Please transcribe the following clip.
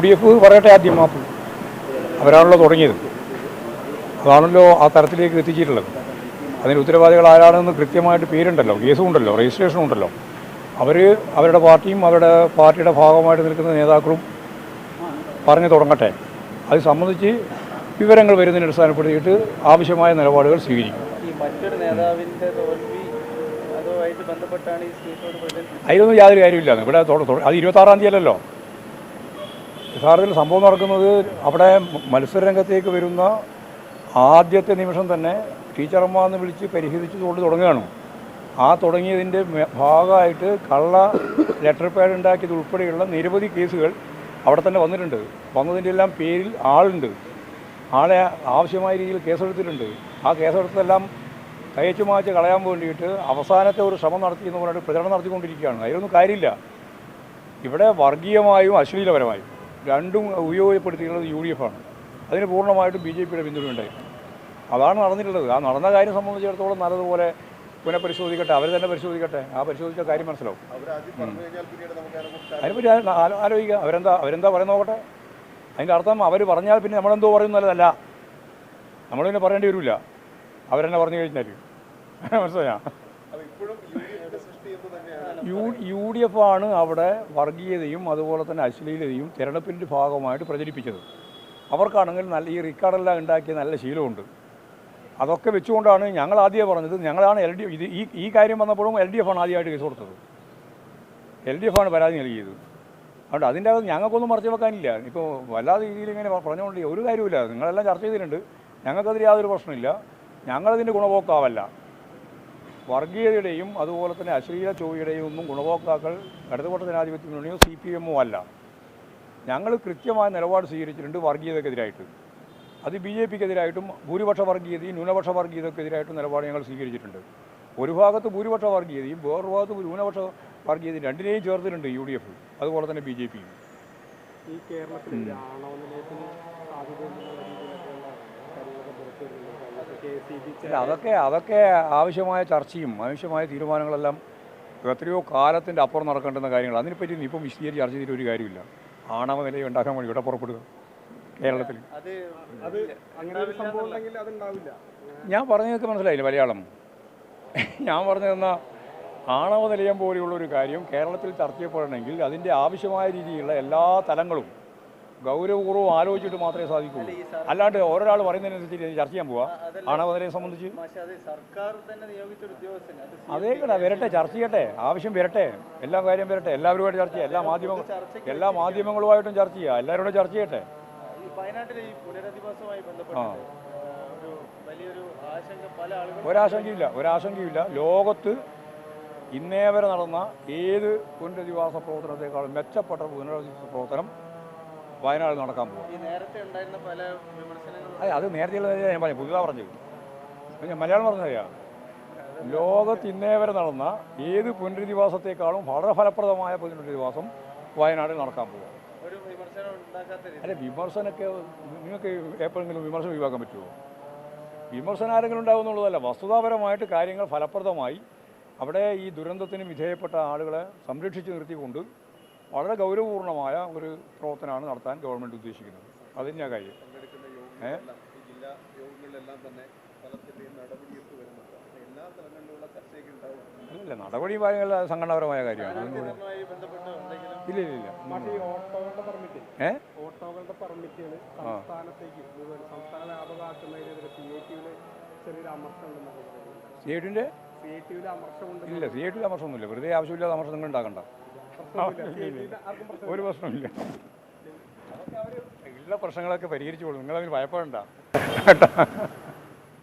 UDF പറയട്ടെ ആദ്യം മാപ്പ് അവരാണല്ലോ തുടങ്ങിയത്. അതാണല്ലോ ആ തരത്തിലേക്ക് എത്തിച്ചിട്ടുള്ളത്. അതിന് ഉത്തരവാദികൾ ആരാണെന്ന് കൃത്യമായിട്ട് പേരുണ്ടല്ലോ, കേസും ഉണ്ടല്ലോ, രജിസ്ട്രേഷനും ഉണ്ടല്ലോ. അവരുടെ പാർട്ടിയും അവരുടെ പാർട്ടിയുടെ ഭാഗമായിട്ട് നിൽക്കുന്ന നേതാക്കളും പറഞ്ഞു തുടങ്ങട്ടെ. അത് സംബന്ധിച്ച് വിവരങ്ങൾ വരുന്നതിനെ അടിസ്ഥാനപ്പെടുത്തിയിട്ട് ആവശ്യമായ നിലപാടുകൾ സ്വീകരിക്കും. അതിലൊന്നും യാതൊരു കാര്യമില്ല. ഇവിടെ അത് 26-ാം തീയതി അല്ലല്ലോ. യഥാർത്ഥത്തിൽ സംഭവം നടക്കുന്നത് അവിടെ മത്സരരംഗത്തേക്ക് വരുന്ന ആദ്യത്തെ നിമിഷം തന്നെ ടീച്ചറമ്മ എന്ന് വിളിച്ച് പരിഹരിച്ചുകൊണ്ട് തുടങ്ങുകയാണ്. ആ തുടങ്ങിയതിൻ്റെ ഭാഗമായിട്ട് കള്ള ലെറ്റർ പാഡ് ഉണ്ടാക്കിയത് ഉൾപ്പെടെയുള്ള നിരവധി കേസുകൾ അവിടെ തന്നെ വന്നിട്ടുണ്ട്. വന്നതിൻ്റെ എല്ലാം പേരിൽ ആളുണ്ട്, ആളെ ആവശ്യമായ രീതിയിൽ കേസെടുത്തിട്ടുണ്ട്. ആ കേസെടുത്തെല്ലാം തയ്ച്ചു മാച്ച് കളയാൻ വേണ്ടിയിട്ട് അവസാനത്തെ ഒരു ശ്രമം നടത്തിയെന്ന് പറഞ്ഞിട്ട് പ്രചരണം നടത്തിക്കൊണ്ടിരിക്കുകയാണ്. അതിലൊന്നും കാര്യമില്ല. ഇവിടെ വർഗീയമായും അശ്ലീലപരമായും രണ്ടും ഉപയോഗപ്പെടുത്തിയിട്ടുള്ളത് UDF ആണ്. അതിന് പൂർണ്ണമായിട്ടും BJPയുടെ പിന്തുണയുണ്ടായി. അതാണ് നടന്നിട്ടുള്ളത്. ആ നടന്ന കാര്യം സംബന്ധിച്ചിടത്തോളം നല്ലതുപോലെ പുനഃപരിശോധിക്കട്ടെ, അവർ തന്നെ പരിശോധിക്കട്ടെ. ആ പരിശോധിച്ച കാര്യം മനസ്സിലാവും. അതിനെപ്പറ്റി ആലോചിക്കുക. അവരെന്താ പറയുന്നത് നോക്കട്ടെ. അതിൻ്റെ അർത്ഥം അവർ പറഞ്ഞാൽ പിന്നെ നമ്മളെന്തോ പറയുന്നതല്ല, നമ്മൾ പിന്നെ പറയേണ്ടി വരില്ല. അവരെന്നെ പറഞ്ഞു കഴിഞ്ഞാൽ മനസ്സിലായോ? UDF ആണ് അവിടെ വർഗീയതയും അതുപോലെ തന്നെ അശ്ലീലതയും തിരഞ്ഞെടുപ്പിൻ്റെ ഭാഗമായിട്ട് പ്രചരിപ്പിച്ചത്. അവർക്കാണെങ്കിൽ നല്ല ഈ റിക്കാർഡെല്ലാം ഉണ്ടാക്കിയ നല്ല ശീലമുണ്ട്. അതൊക്കെ വെച്ചുകൊണ്ടാണ് ഞങ്ങൾ ആദ്യമേ പറഞ്ഞത്. ഞങ്ങളാണ് ഈ കാര്യം വന്നപ്പോഴും LDF ആണ് ആദ്യമായിട്ട് കേസ് കൊടുത്തത്. LDF ആണ് പരാതി നൽകിയത്. അതുകൊണ്ട് അതിൻ്റെ അകത്ത് ഞങ്ങൾക്കൊന്നും മറച്ചു വെക്കാനില്ല. ഇപ്പോൾ വല്ലാതെ രീതിയിൽ ഇങ്ങനെ പറഞ്ഞുകൊണ്ട് ഒരു കാര്യമില്ല. നിങ്ങളെല്ലാം ചർച്ച ചെയ്തിട്ടുണ്ട്. ഞങ്ങൾക്കതിൽ യാതൊരു പ്രശ്നമില്ല. ഞങ്ങളതിൻ്റെ ഗുണഭോക്താവല്ല. വർഗീയതയുടെയും അതുപോലെ തന്നെ അശ്ലീല ചോദ്യയുടെയും ഒന്നും ഗുണഭോക്താക്കൾ ഇടതുപക്ഷ ജനാധിപത്യ മുന്നണിയോ CPM അല്ല. ഞങ്ങൾ കൃത്യമായ നിലപാട് സ്വീകരിച്ചിട്ടുണ്ട് വർഗീയതക്കെതിരായിട്ട്. അത് BJPക്കെതിരായിട്ടും ഭൂരിപക്ഷ വർഗീയതയും ന്യൂനപക്ഷ വർഗീയതക്കെതിരായിട്ടും നിലപാട് ഞങ്ങൾ സ്വീകരിച്ചിട്ടുണ്ട്. ഒരു ഭാഗത്ത് ഭൂരിപക്ഷ വർഗീയതയും വേറൊരു ഭാഗത്ത് ന്യൂനപക്ഷ വർഗീയതയും രണ്ടിനെയും ചേർത്തിട്ടുണ്ട് UDF, അതുപോലെ തന്നെ BJPയും. ഈ കേരളത്തിൽ അതൊക്കെ ആവശ്യമായ ചർച്ചയും ആവശ്യമായ തീരുമാനങ്ങളെല്ലാം എത്രയോ കാലത്തിൻ്റെ അപ്പുറം നടക്കേണ്ടുന്ന കാര്യങ്ങൾ. അതിനെപ്പറ്റി ഇപ്പം വിശദീകരിച്ച് ചർച്ച ചെയ്തിട്ട് ഒരു കാര്യമില്ല. ആണവ നിലയം ഉണ്ടാക്കാൻ വേണ്ടി ഇവിടെ പുറപ്പെടുക കേരളത്തിൽ. ഞാൻ പറഞ്ഞതൊക്കെ മനസ്സിലായില്ല മലയാളം. ഞാൻ പറഞ്ഞതെന്നാ, ആണവ നിലയം പോലെയുള്ളൊരു കാര്യം കേരളത്തിൽ ചർച്ച ചെയ്യപ്പെടണമെങ്കിൽ അതിൻ്റെ ആവശ്യമായ രീതിയിലുള്ള എല്ലാ തലങ്ങളും ഗൗരവപൂർവ്വം ആലോചിച്ചിട്ട് മാത്രമേ സാധിക്കുള്ളൂ. അല്ലാണ്ട് ഓരോരാൾ പറയുന്നതിനനുസരിച്ച് ചർച്ച ചെയ്യാൻ പോവാ ആണവ നിലയം സംബന്ധിച്ച്. അതേക്കട്ടെ, വരട്ടെ, ചർച്ച ചെയ്യട്ടെ, ആവശ്യം വരട്ടെ, എല്ലാ കാര്യം വരട്ടെ, എല്ലാവരുമായിട്ട് ചർച്ച ചെയ്യുക, എല്ലാ മാധ്യമങ്ങളുമായിട്ടും ചർച്ച ചെയ്യുക, എല്ലാവരോടും ചർച്ച ചെയ്യട്ടെ. ഒരാശങ്കയില്ല. ലോകത്ത് ഇന്നേ വരെ നടന്ന ഏത് പുനരധിവാസ പ്രവർത്തനത്തെക്കാളും മെച്ചപ്പെട്ട പുനരധിവാസ പ്രവർത്തനം വയനാട് നടക്കാൻ പോകും. അത് നേരത്തെയുള്ള ഞാൻ പറഞ്ഞു, പുതുതാ പറഞ്ഞത്. ഞാൻ മലയാളം പറഞ്ഞറിയാം. ലോകത്ത് ഇന്നേ വരെ നടന്ന ഏത് പുനരധിവാസത്തെക്കാളും വളരെ ഫലപ്രദമായ പുനരധിവാസം വയനാട്ടിൽ നടക്കാൻ പോകും. അല്ല, വിമർശനമൊക്കെ നിങ്ങൾക്ക് എപ്പോഴെങ്കിലും വിമർശനം ഒഴിവാക്കാൻ പറ്റുമോ? വിമർശനം ആരെങ്കിലും ഉണ്ടാകുമെന്നുള്ളതല്ല. വസ്തുതാപരമായിട്ട് കാര്യങ്ങൾ ഫലപ്രദമായി അവിടെ ഈ ദുരന്തത്തിന് വിധേയപ്പെട്ട ആളുകളെ സംരക്ഷിച്ച് നിർത്തിക്കൊണ്ട് വളരെ ഗൗരവപൂർണമായ ഒരു പ്രവർത്തനമാണ് നടത്താൻ ഗവൺമെൻറ് ഉദ്ദേശിക്കുന്നത്. അതിൻ്റെ കാര്യം ഇല്ല, നടപടി കാര്യങ്ങൾ സംഘടനാപരമായ കാര്യമാണ്. ഇല്ല. CITയിൽ അമർഷമൊന്നുമില്ല. വെറുതെ ആവശ്യമില്ലാതെ അമർഷം നിങ്ങൾ ഉണ്ടാക്കണ്ട. ഒരു പ്രശ്നമില്ല. ഉള്ള പ്രശ്നങ്ങളൊക്കെ പരിഹരിച്ചോളൂ. നിങ്ങളതിന് ഭയപ്പെടണ്ട കേട്ടോ.